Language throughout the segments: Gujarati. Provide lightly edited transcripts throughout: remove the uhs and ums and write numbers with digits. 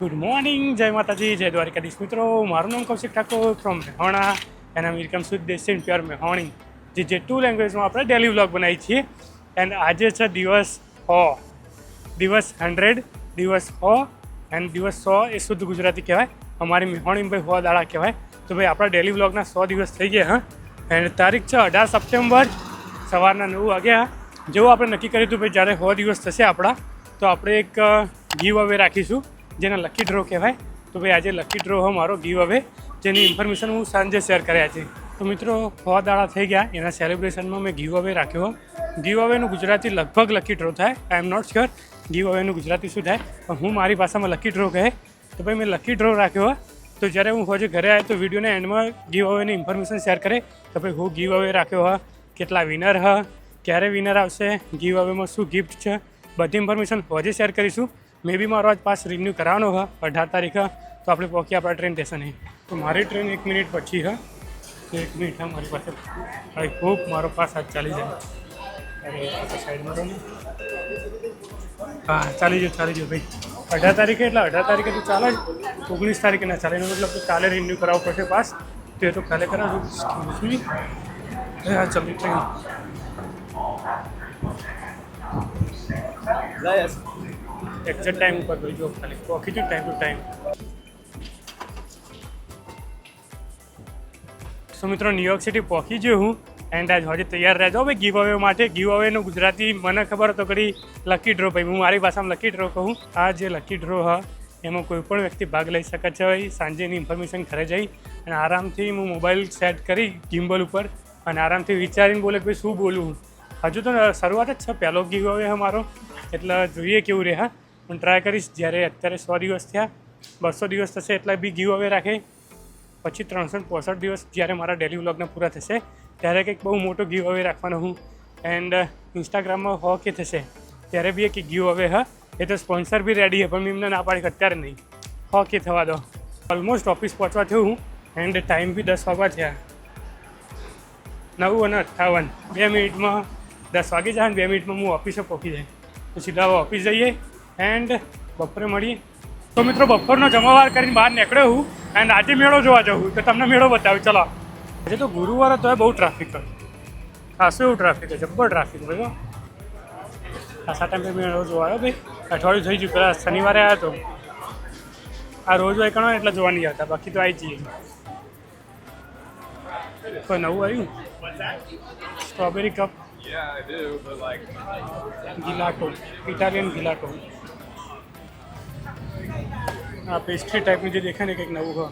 ગુડ મોર્નિંગ, જય માતાજી, જય દ્વારિકાધીશ મિત્રો. મારું નામ Kaushik Thakor from Mehona and I welcome to destin pure Mehoni, જે ટુ લેંગ્વેજમાં આપણે ડેલી વ્લોગ બનાવીએ છીએ. એન્ડ આજે છે દિવસ 100, દિવસ 100 એન્ડ દિવસ 100 એ શુદ્ધ ગુજરાતી કહેવાય. અમારી મેહોણી ભાઈ 100 દાડા કહેવાય. તો ભાઈ આપણા ડેલી વ્લોગના 100 દિવસ થઈ ગયા. એન્ડ તારીખ છે 18 સપ્ટેમ્બર, સવારના 9 વાગ્યા. જેવું આપણે નક્કી કર્યું હતું ભાઈ જ્યારે 100 દિવસ થશે આપણા, તો આપણે એક ગીવ અવે રાખીશું જેને લકી ડ્રો કહેવાય. તો ભાઈ આજે લકી ડ્રો હોય મારો ગીવ અવે, જેની ઇન્ફોર્મેશન હું સાંજે શેર કર્યા છે. તો મિત્રો 100 દાડા થઈ ગયા, એના સેલિબ્રેશનમાં મેં ગીવ અવે રાખ્યો. ગીવ અવેનું ગુજરાતી લગભગ લકી ડ્રો થાય. I am not sure give અવેનું ગુજરાતી શું થાય, પણ હું મારી ભાષામાં લકી ડ્રો કહે. તો ભાઈ મેં લકી ડ્રો રાખ્યો. તો જ્યારે હું હોજે ઘરે આવ્યો તો વિડીયોના એન્ડમાં ગીવ અવેની ઇન્ફોર્મેશન શેર કરે કે ભાઈ હું ગીવ અવે રાખ્યો હ, કેટલા વિનર હ, ક્યારે વિનર આવશે, ગીવ અવેમાં શું ગિફ્ટ છે, બધી ઇન્ફોર્મેશન હોજે શેર કરીશું. મે બી મારો આજ પાસ રિન્યૂ કરાવવાનો હોય 18 તારીખે, તો આપણે પહોંચીએ આપણા ટ્રેન સ્ટેશને. તો મારી ટ્રેન 1 મિનિટ પછી હ, 1 મિનિટ હા મારી પાસે. આઈ હોપ મારો પાસ આજ ચાલી જાય. અરે સાઈડમાં તો નહીં, હા ચાલી જાઓ ભાઈ. 18 તારીખે એટલે 18 તારીખે તો ચાલે જ, 19 તારીખે ના ચાલે. એનો મતલબ તો કાલે રિન્યૂ કરાવવો પડશે પાસ. તો એ તો કાલે કરાવશું. હા ચાલી ટ્રેન એક્ઝેક્ટ ટાઈમ ઉપર ભાઈ જો ખાલી પહોંચી છું ટાઈમ ટુ ટાઈમ. સો મિત્રો ન્યુયોર્ક સિટી પહોંચી ગયો હું. એન્ડ આજ હજી તૈયાર રહેજો ભાઈ ગીવ અવે માટે. ગીવ અવેનું ગુજરાતી મને ખબર હતો કરી લકી ડ્રો. ભાઈ હું મારી ભાષામાં લકી ડ્રો કહું. આ જે લકી ડ્રો હા એમાં કોઈ પણ વ્યક્તિ ભાગ લઈ શકે છે. ભાઈ સાંજે એની ઇન્ફોર્મેશન ઘરે જઈ અને આરામથી હું મોબાઈલ સેટ કરી ગિમ્બલ ઉપર અને આરામથી વિચારીને બોલે કે ભાઈ શું બોલું. હજુ તો શરૂઆત જ છે, પહેલો ગીવ અવે અમારો, એટલે જોઈએ કેવું રહે. હા હું ટ્રાય કરીશ. જ્યારે અત્યારે 100 દિવસ થયા, 200 દિવસ થશે એટલે બી ગીવ અવે રાખે. પછી 365 દિવસ જ્યારે મારા ડેલી વ્લોગના પૂરા થશે ત્યારે કંઈક બહુ મોટો ગીવ અવે રાખવાનો હું. એન્ડ ઇન્સ્ટાગ્રામમાં 100 કે થશે ત્યારે બી એક ગીવ અવે હા. એ તો સ્પોન્સર બી રેડી છે, પણ મેં એમને ના પાડી અત્યારે નહીં, 100 કે થવા દો. ઓલમોસ્ટ ઓફિસ પહોંચવા થયું હું. એન્ડ ટાઈમ બી 10 વાગ્યા થયા, 9:58. 2 મિનિટમાં 10 વાગી જાય. 2 મિનિટમાં હું ઓફિસે પહોંચી જાય. તો સીધા ઓફિસ જઈએ એન્ડ બપોરે મળીએ. તો મિત્રો બપોરનો જમાવાર કરીને બહાર નીકળ્યો હું. એન્ડ આજે મેળો જોવા જવું, તો તમને મેળો બતાવ્યું. ચલો આજે તો ગુરુવાર હતો, બહુ ટ્રાફિક હોય, ખાસું એવું ટ્રાફિક હોય, જબ્બર ટ્રાફિક ભાઈ. ખાસા ટાઈમ મેળો જોવા આવ્યો ભાઈ. અઠવાડિયું થઈ ગયું, પેલા શનિવારે આવ્યો હતો. આ રોજ હોય કણો એટલે જોવા નહીં આવતા, બાકી તો આવી જઈએ. કોઈ નવું આવ્યું સ્ટ્રોબેરી કપ ગિલાટો, ઇટાલિયન ગિલાટો. આ પેસ્ટ્રી ટાઈપનું જે દેખાય ને કંઈક નવું હોય,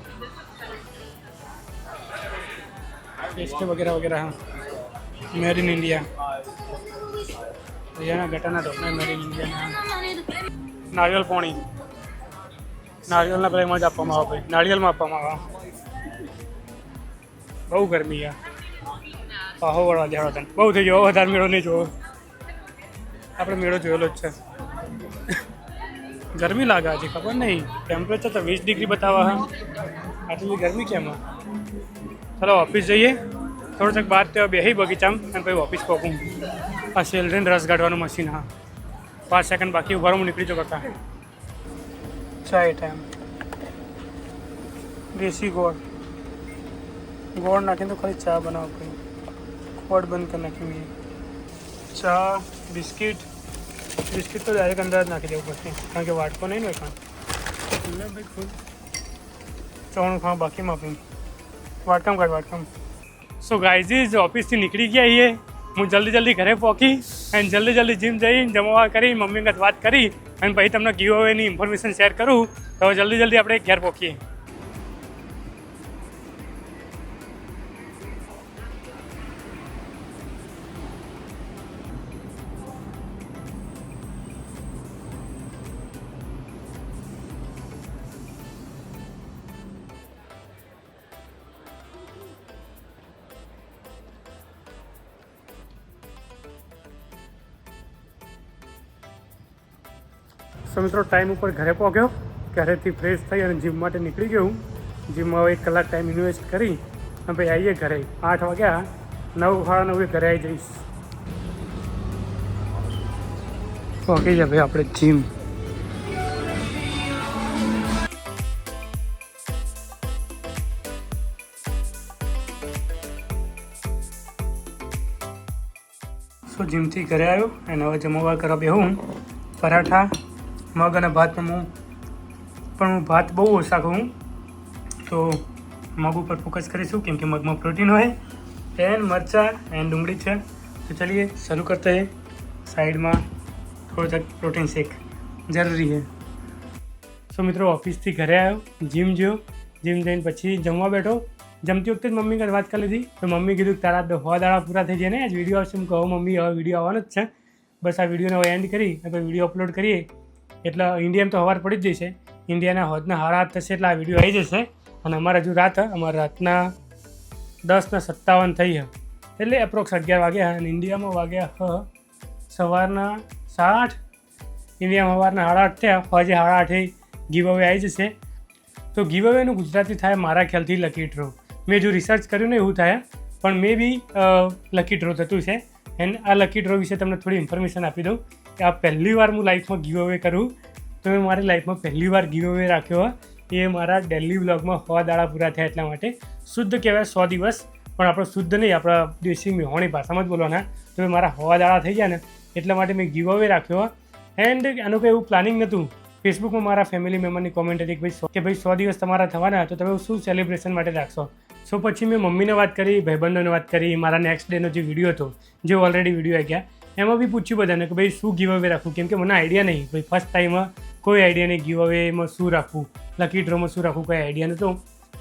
પેસ્ટ્રી વગેરે વગેરે. હા મેડ ઇન ઇન્ડિયા. અહીંયાના ગટાના ઢોકળા મેડ ઇન ઇન્ડિયાના. નારિયેલ પોણી, નારિયેલના પ્રાઇમાં જ આપવામાં આવે ભાઈ, નારિયેલમાં આપવામાં આવે. બહુ ગરમી યાર, પાહો વળવા દેવા તને બહુ થઈ ગયો. વધારે મેળો નહીં જોવો, આપણે મેળો જોયેલો જ છે. ગરમી લાગે આજે, ખબર નહીં. ટેમ્પરેચર તો 20 ડિગ્રી બતાવવા. હા આટલી ગરમી કેમ? ચાલો ઓફિસ જઈએ. થોડોક બહાર ત્યાં બેસી બગીચામાં અને પછી ઓફિસ પહોંચું. આ સેલરીને રસ કાઢવાનું મશીન. હા 5 સેકન્ડ બાકી ઉભા હું નીકળી જાઉં કાકા. ચાય ટાઈમ, દેશી ગોળ નાખીને તો ખાલી ચા બનાવો. કંઈ ખોટ બંધ કરી નાખી મેં. ચા બિસ્કિટ તો ડાયરેક્ટ અંદર જ નાખી દેવું પડશે, કારણ કે વાટકો નહીં ને કાં ભાઈ. ખુદ ચવાણું ખાવા બાકીમાં આપું વાટકામ. સો ગાઈઝ ઓફિસથી નીકળી ગયા છીએ. હું જલ્દી ઘરે પહોંચી અને જલ્દી જીમ જઈને જમવા કરી મમ્મી સાથે વાત કરી અને પછી તમને ગીવ અવેની ઇન્ફોર્મેશન શેર કરું. તો જલ્દી આપણે ઘેર પહોંચીએ. તો મિત્રો ટાઈમ ઉપર ઘરે પહોંચ્યો, ઘરેથી ફ્રેશ થઈ અને જીમ માટે નીકળી ગયો હું. જીમમાં હવે 1 કલાક ટાઈમ ઇન્વેસ્ટ કરી અને ભાઈ આવીએ ઘરે. 8 વાગ્યા, 9 સાડા 9 ઘરે આવી જઈશ. પહોંચી જાય ભાઈ આપણે જીમ. સો જીમથી ઘરે આવ્યો અને હવે જમવા કરવા બેહું. પરાઠા મગ અને ભાતમાં હું ભાત બહુ ઓછા ખાઉં, તો મગ ઉપર ફોકસ કરીશું કેમ કે મગમાં પ્રોટીન હોય. એન્ડ મરચાં એન્ડ ડુંગળી છે. તો ચલીએ શરૂ કરते हैं. સાઈડમાં થોડો તક પ્રોટીન શેક જરૂરી છે. સો મિત્રો ઓફિસથી ઘરે આવ્યો, જીમ જઈને પછી જમવા બેઠો. જમતી વખતે જ મમ્મી સાથે વાત કરી લીધી, તો મમ્મી કીધું કે તારા 10 દાડા પૂરા થઈ જાય ને આજ વિડીયો આવશે. હું કહું મમ્મી હવે વિડીયો આવવાનો જ છે, બસ આ વિડીયોને હવે એન્ડ કરી પછી વિડીયો અપલોડ કરીએ એટલે ઇન્ડિયામાં તો સવાર પડી જ જશે. ઇન્ડિયાના હોદના 8:30 થશે એટલે આ વિડીયો આવી જશે. અને અમારે હજુ અમારા રાતના 10:57 થઈ છે, એટલે એપ્રોક્સ 11 વાગ્યા. અને ઇન્ડિયામાં વાગ્યા સવારના 8:30. ઇન્ડિયામાં સવારના 8:30 થયા. હજી 8:30 ગીવ અવે આવી જશે. તો ગીવ અવેનું ગુજરાતી થાય મારા ખ્યાલથી લકી ડ્રો. મેં જો રિસર્ચ કર્યું ને એવું થાય, પણ મે બી લકી ડ્રો થતું છે. એન્ડ આ લકી ડ્રો વિશે તમને થોડી ઇન્ફોર્મેશન આપી દઉં કે આ પહેલી વાર હું લાઈફમાં ગીવ અવે કરું. તો મેં મારી લાઈફમાં પહેલી વાર ગીવ અવે રાખ્યો. એ મારા ડેલી વ્લોગમાં 100 દાડા પૂરા થયા એટલા માટે. શુદ્ધ કહેવાય 100 દિવસ, પણ આપણો શુદ્ધ નહીં, આપણા દેશી મેહોણી ભાષામાં જ બોલવાના. તો મારા 100 દાડા થઈ ગયા ને એટલા માટે મેં ગીવ અવે રાખ્યો. એન્ડ આનું કંઈ એવું પ્લાનિંગ નહોતું. ફેસબુકમાં મારા ફેમિલી મેમ્બરની કોમેન્ટ હતી કે ભાઈ 100 દિવસ તમારા થવાના, તો તમે શું સેલિબ્રેશન માટે રાખશો. સો પછી મેં મમ્મીને વાત કરી, ભાઈબંધોને વાત કરી, મારા નેક્સ્ટ ડેનો જે વિડીયો હતો, જે ઓલરેડી વિડીયો આવી ગયા, એમાં બી પૂછ્યું બધાને કે ભાઈ શું ગીવ અવે રાખવું, કેમ કે મને આઈડિયા નહીં. ભાઈ ફર્સ્ટ ટાઈમમાં કોઈ આઈડિયા નહીં ગીવ અવેમાં શું રાખવું, લકી ડ્રોમાં શું રાખવું, કોઈ આઈડિયા નહોતો.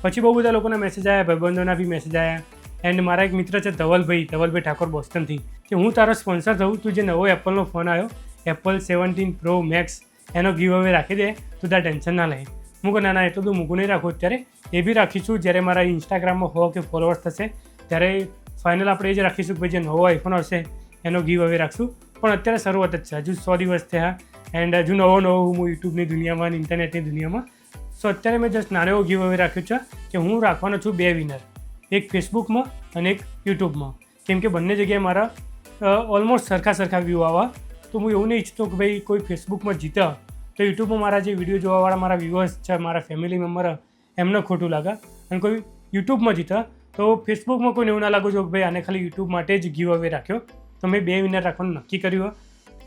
પછી બહુ બધા લોકોના મેસેજ આવ્યા, ભાઈબંધોના બી મેસેજ આવ્યા. એન્ડ મારા એક મિત્ર છે ધવલભાઈ ઠાકોર બોસ્ટનથી, કે હું તારો સ્પોન્સર થઉં, તું જે નવો એપલનો ફોન આવ્યો એપલ 17 Pro Max એનો ગીવ અવે રાખી દે, તું તાર ટેન્શન ના લે. હું કહું ના એટલું બધું મૂકું નહીં રાખું અત્યારે, એ બી રાખીશું જ્યારે મારા ઇન્સ્ટાગ્રામમાં 100 કે ફોલોઅર્સ થશે ત્યારે ફાઇનલ આપણે એ જ રાખીશું કે ભાઈ જે નવો આઈફોન આવશે એનો ગીવ અવે રાખશું. પણ અત્યારે શરૂઆત જ છે, હજુ 100 દિવસ થયા. એન્ડ હજુ નવો હું યુટ્યુબની દુનિયામાં, ઇન્ટરનેટની દુનિયામાં. સો અત્યારે મેં જસ્ટ નાનો એવો ગીવ અવે રાખ્યો છે કે હું રાખવાનો છું 2 વિનર, એક ફેસબુકમાં અને એક યુટ્યુબમાં. કેમ કે બંને જગ્યાએ મારા ઓલમોસ્ટ સરખા વ્યૂ આવવા. તો હું એવું નહીં ઈચ્છતો કે ભાઈ કોઈ ફેસબુકમાં જીતે તો યુટ્યુબમાં મારા જે વિડીયો જોવાવાળા મારા વ્યુઅર્સ છે, મારા ફેમિલી મેમ્બર, એમને ખોટું લાગે. અને કોઈ યુટ્યુબમાં જીતે તો ફેસબુકમાં કોઈને એવું ના લાગુ જો કે ભાઈ આને ખાલી યુટ્યુબ માટે જ ગીવ અવે રાખ્યો. તો મેં 2 વિનર રાખવાનું નક્કી કર્યું.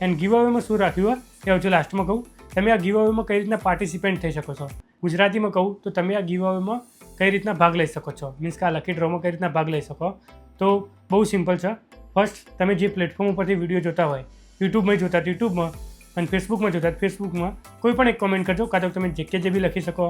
એન્ડ ગીવ અવેમાં શું રાખ્યું એ હજુ લાસ્ટમાં કહું. તમે આ ગીવ અવેમાં કઈ રીતના પાર્ટિસિપેન્ટ થઈ શકો છો. ગુજરાતીમાં કહું તો તમે આ ગીવ અવેમાં કઈ રીતના ભાગ લઈ શકો છો, મીન્સ કે આ લકી ડ્રોમાં કઈ રીતના ભાગ લઈ શકો. તો બહુ સિમ્પલ છે. ફર્સ્ટ તમે જે પ્લેટફોર્મ ઉપરથી વિડીયો જોતા હોય, યુટ્યુબમાં જોતા યુટ્યુબમાં અને ફેસબુકમાં જોતા ફેસબુકમાં કોઈ પણ એક કોમેન્ટ કરજો. કાં તો તમે જે બી લખી શકો,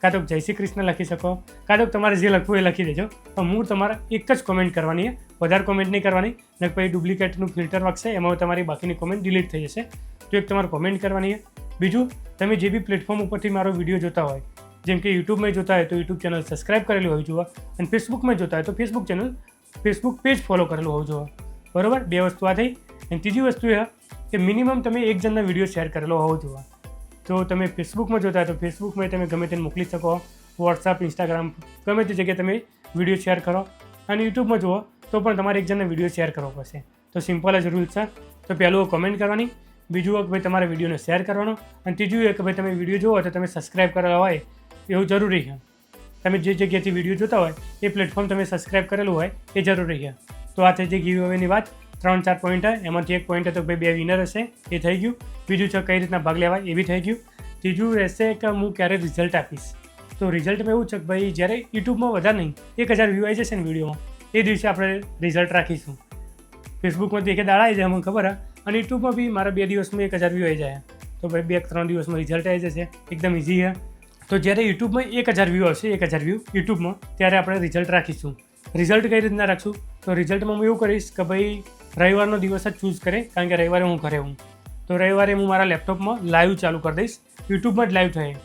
કાં તો જય શ્રી કૃષ્ણ લખી શકો, કાં તો તમારે જે લખવું એ લખી દેજો. પણ હું તમારા એક જ કોમેન્ટ કરવાની, વધારે કોમેન્ટ નહીં કરવાની, ને પછી ડુપ્લિકેટનું ફિલ્ટર વાગશે, એમાં તમારી બાકીની કોમેન્ટ ડિલીટ થઈ જશે. તો એક તમારે કોમેન્ટ કરવાની. બીજું, તમે જે બી પ્લેટફોર્મ ઉપરથી મારો વિડીયો જોતા હોય, જેમ કે યુટ્યુબમાં જોતા હોય તો યુટ્યુબ ચેનલ સબસ્ક્રાઈબ કરેલું હોવી જોઈએ, અને ફેસબુકમાં જોતા હોય તો ફેસબુક પેજ ફોલો કરેલું હોવું જોઈએ. બરાબર, 2 વસ્તુ આ થઈ. અને ત્રીજી વસ્તુ એ કે મિનિમમ તમે એક જણના વિડીયો શેર કરેલો હોવો જોઈએ. તો તમે ફેસબુકમાં જોતા હોય તો ફેસબુકમાં તમે ગમે તેને મોકલી શકો, વોટ્સઅપ, ઇન્સ્ટાગ્રામ, ગમે તે જગ્યાએ તમે વિડીયો શેર કરો. અને યુટ્યુબમાં જુઓ તો પણ તમારે એક જણને વિડીયો શેર કરવો પડશે. તો સિમ્પલ જ રૂલ છે. તો પહેલું કોમેન્ટ કરવાની, બીજું કે ભાઈ તમારે વિડીયોને શેર કરવાનો, અને ત્રીજું એ કે ભાઈ તમે વિડીયો જુઓ તો તમે સબસ્ક્રાઈબ કરેલા હોય એવું જરૂરી છે. તમે જે જગ્યાએથી વિડીયો જોતા હોય એ પ્લેટફોર્મ તમે સબસ્ક્રાઈબ કરેલું હોય એ જરૂરી છે. તો આ થઈ જે ગીવ અવેની વાત. 3-4 પોઈન્ટ હોય, એમાંથી એક પોઈન્ટ હતો ભાઈ 2 વિનર હશે, એ થઈ ગયું. બીજું છે કઈ રીતના ભાગ લેવાય, એ બી થઈ ગયું. ત્રીજું રહેશે કે હું ક્યારે રિઝલ્ટ આપીશ. તો રિઝલ્ટમાં એવું છે કે ભાઈ જ્યારે યુટ્યુબમાં વધારે નહીં 1000 વ્યૂ આવી જશે ને વિડીયોમાં, એ દિવસે આપણે રિઝલ્ટ રાખીશું. ફેસબુકમાં તો 1 દાડા આવી જાય, મને ખબર હા. અને યુટ્યુબમાં બી મારા 2 દિવસમાં 1000 વ્યૂ આવી જાય. તો ભાઈ 2-3 દિવસમાં રિઝલ્ટ આવી જશે, એકદમ ઇઝી છે. તો જ્યારે યુટ્યુબમાં 1000 વ્યૂ આવશે, 1000 વ્યૂ યુટ્યુબમાં, ત્યારે આપણે રિઝલ્ટ રાખીશું. રિઝલ્ટ કઈ રીતના રાખશું? તો રિઝલ્ટમાં હું એવું કરીશ કે ભાઈ રવિવારનો દિવસ જ ચૂઝ કરે, કારણ કે રવિવારે હું ઘરે હું. તો રવિવારે હું મારા લેપટોપમાં લાઈવ ચાલુ કરી દઈશ, યુટ્યુબમાં જ લાઈવ થાય.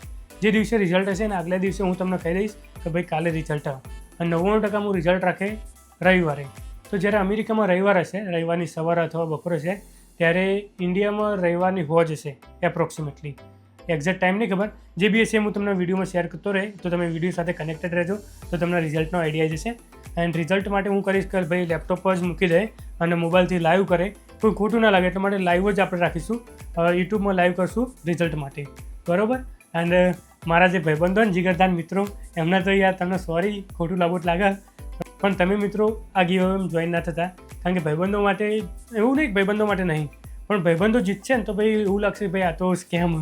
જે દિવસે રિઝલ્ટ હશે ને આગલા દિવસે હું તમને કહી દઈશ કે ભાઈ કાલે રિઝલ્ટ આવે. અને 99% હું રિઝલ્ટ રાખે રવિવારે. તો જ્યારે અમેરિકામાં રવિવાર હશે, રવિવારની સવારે અથવા બપોરે છે, ત્યારે ઇન્ડિયામાં રવિવારની હોજ હશે એપ્રોક્સિમેટલી. એક્ઝેક્ટ ટાઈમ નહીં ખબર, જે બી હશે હું તમને વિડીયોમાં શેર કરતો રહે. તો તમે વિડીયો સાથે કનેક્ટેડ રહેજો, તો તમને રિઝલ્ટનો આઈડિયા આવી જશે. એન્ડ રિઝલ્ટ માટે હું કરીશ કે ભાઈ લેપટોપ જ મૂકી દે અને મોબાઈલથી લાઈવ કરે, કોઈ ખોટું ના લાગે. એટલા માટે લાઈવ જ આપણે રાખીશું, યુટ્યુબમાં લાઈવ કરશું રિઝલ્ટ માટે. બરાબર. એન્ડ મારા જે ભાઈબંધો ને જીગરદાન મિત્રો, એમના તો યાર તમને સોરી ખોટું લાગવું લાગે, પણ તમે મિત્રો આ ગીવ જોઈન ના થતા, કારણ કે ભાઈબંધો માટે એવું નહીં, ભાઈબંધો માટે નહીં, પણ ભાઈબંધો જીતશે ને તો ભાઈ એવું લાગશે ભાઈ આ તો સ્કેમ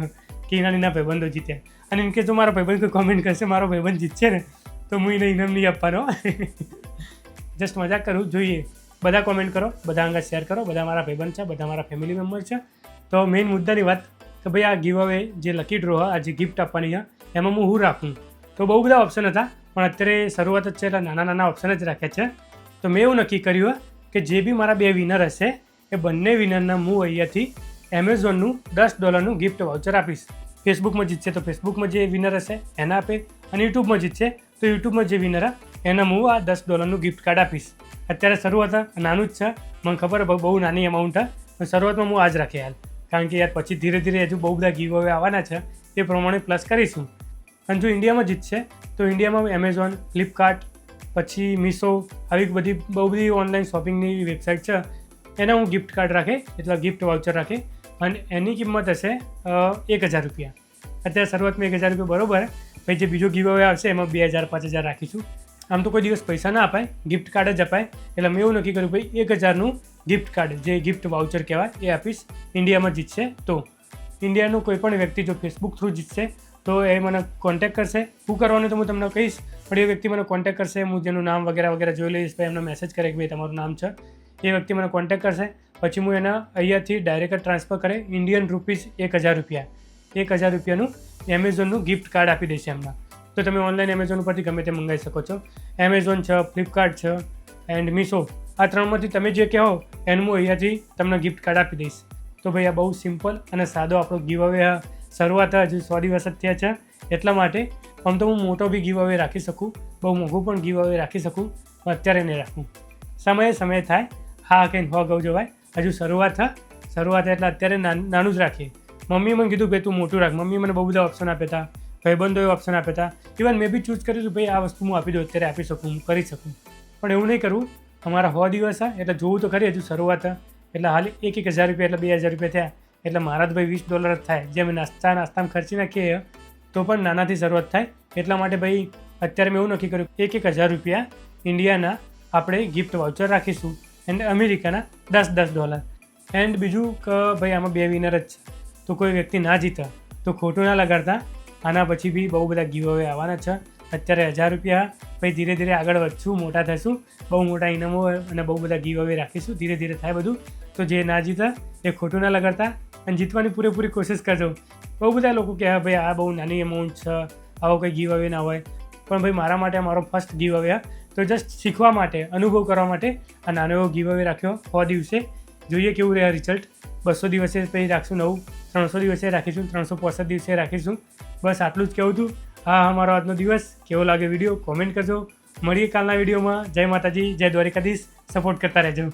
કે એના ભાઈબંધો જીત્યા. અને ઇનકેસ જો મારો ભાઈબંધ કોઈ કોમેન્ટ કરશે મારો ભાઈબંધ જીતશે ને તો હું એને ઇનામ નહીં આપવાનો. જસ્ટ મજાક કરું. જોઈએ બધા કોમેન્ટ કરો, બધા અંગત શેર કરો, બધા મારા ભાઈબંધ છે, બધા મારા ફેમિલી મેમ્બર છે. તો મેઇન મુદ્દાની વાત કે ભાઈ આ ગીવ અવે જે લકી ડ્રો આ જે ગિફ્ટ આપવાની છે એમાં હું રાખું. તો બહુ બધા ઓપ્શન હતા, પણ અત્યારે શરૂઆત જ છે એટલે નાના ઓપ્શન જ રાખ્યા છે. તો મેં એવું નક્કી કર્યું કે જે બી મારા 2 વિનર હશે એ બંને વિનરના હું અહીંયાથી એમેઝોનનું $10 ગિફ્ટ વાઉચર આપીશ. ફેસબુકમાં જીતશે તો ફેસબુકમાં જે વિનર હશે એના આપે, અને યુટ્યુબમાં જીતશે તો યુટ્યુબમાં જે વિનર એના હું આ $10 ગિફ્ટ કાર્ડ આપીશ. અત્યારે શરૂઆત નાનું જ છે, મને ખબર બહુ નાની અમાઉન્ટ છે, શરૂઆતમાં હું આ જ રાખે હાલ, કારણ કે યાર પછી ધીરે ધીરે હજુ બહુ બધા ગીવ અવે આવવાના છે, એ પ્રમાણે પ્લસ કરીશું. અને જો ઇન્ડિયામાં જીતશે તો ઇન્ડિયામાં એમેઝોન, ફ્લિપકાર્ટ, પછી મીશો આવી બહુ બધી ઓનલાઈન શોપિંગની વેબસાઇટ છે, એના હું ગિફ્ટ કાર્ડ રાખે એટલે ગિફ્ટ વાઉચર રાખે, અને એની કિંમત હશે 1000 રૂપિયા. અત્યારે શરૂઆતમાં 1000 રૂપિયા બરાબર. પછી જે બીજો ગીવ અવે આવશે એમાં 2000 5000 રાખીશું. આમ તો કોઈ દિવસ પૈસા ના અપાય, ગિફ્ટ કાર્ડ જ અપાય. એટલે મેં એવું નક્કી કર્યું ભાઈ 1000નું ગિફ્ટ કાર્ડ જે ગિફ્ટ વાઉચર કહેવાય એ આપીશ. ઇન્ડિયામાં જીતશે તો ઇન્ડિયાનું કોઈ પણ વ્યક્તિ જો ફેસબુક થ્રુ જીતશે તો એ મને કોન્ટેક્ટ કરશે. શું કરવાનું તો હું તમને કહીશ, પણ એ વ્યક્તિ મને કોન્ટેક્ટ કરશે, હું જેનું નામ વગેરે જોઈ લઈશ, ભાઈ એમને મેસેજ કરે કે ભાઈ તમારું નામ છે. એ વ્યક્તિ મને કોન્ટેક્ટ કરશે, પછી હું એના અહીંયાથી ડાયરેક્ટ ટ્રાન્સફર કરે ₹1000 રૂપિયા 1000 રૂપિયાનું એમેઝોનનું ગિફ્ટ કાર્ડ આપી દઈશ એમના. તો તમે ઓનલાઈન એમેઝોન ઉપરથી ગમે તે મંગાવી શકો છો. એમેઝોન છે, ફ્લિપકાર્ટ છે એન્ડ મીશો, આ 3માંથી તમે જે કહો એનું હું અહીંયાથી તમને ગિફ્ટ કાર્ડ આપી દઈશ. તો ભાઈ આ બહુ સિમ્પલ અને સાદો આપણો ગીવ અવે શરૂઆત હજુ 100 દિવસ જ થયા છે, એટલા માટે આમ તો હું મોટો બી ગીવ અવે રાખી શકું, બહુ મોંઘું પણ ગીવ અવે રાખી શકું, પણ અત્યારે નહીં રાખું. સમય થાય હા કંઈ હો ગૌ જવાય. હજુ શરૂઆત એટલે અત્યારે નાનું જ રાખીએ. મમ્મીએ મને કીધું ભાઈ તું મોટું રાખ. મમ્મીએ મને બહુ બધા ઓપ્શન આપ્યા હતા, ભાઈબંધોએ ઓપ્શન આપ્યા હતા, ઇવન મેં બી ચૂઝ કર્યું હતું ભાઈ આ વસ્તુ હું આપી દઉં, અત્યારે આપી શકું, હું કરી શકું, પણ એવું નહીં કરવું. અમારા 100 દિવસ એટલે જોવું તો ખરી, હજુ શરૂઆત એટલે હાલ 1000 રૂપિયા એટલે 2000 રૂપિયા થયા, એટલે મારા તો ભાઈ $20 જ થાય. જે અમે નાસ્તામાં ખર્ચી નાખીએ તો પણ નાનાથી શરૂઆત થાય. એટલા માટે ભાઈ અત્યારે મેં એવું નક્કી કર્યું 1000 રૂપિયા ઇન્ડિયાના આપણે ગિફ્ટ વાઉચર રાખીશું, એન્ડ અમેરિકાના $10. એન્ડ બીજું કે ભાઈ આમાં 2 વિનર જ છે, તો કોઈ વ્યક્તિ ના જીતે તો ખોટું ના લગાડતા. આના પછી બી બહુ બધા ગીવ અવે આવવાના છે. અત્યારે 1000 રૂપિયા, પછી ધીરે ધીરે આગળ વધશું, મોટા થઈશું, બહુ મોટા ઇનામો અને બહુ બધા ગીવ અવે રાખીશું. ધીરે ધીરે થાય બધું. તો જે ના જીતે એ ખોટું ના લગાડતા અને જીતવાની પૂરેપૂરી કોશિશ કરજો. બહુ બધા લોકો કહે ભાઈ આ બહુ નાની અમાઉન્ટ છે, આવો કંઈ ગીવ અવે ના હોય, પણ ભાઈ મારા માટે મારો ફર્સ્ટ ગીવ અવે, તો જસ્ટ શીખવા માટે, અનુભવ કરવા માટે આ નાનો એવો ગીવ અવે રાખ્યો 100 દિવસે. જોઈએ કેવું રહે રિઝલ્ટ. 200 દિવસે પછી રાખશું નવું, 300 દિવસે રાખીશું, 365 દિવસે રાખીશું. બસ આટલું જ કહેવું હતું. હા અમારો આજનો દિવસ કેવો લાગે વિડીયો કોમેન્ટ કરજો. મળીએ કાલના વિડીયોમાં. જય માતાજી, જય દ્વારિકાધીશ. સપોર્ટ કરતા રહેજો.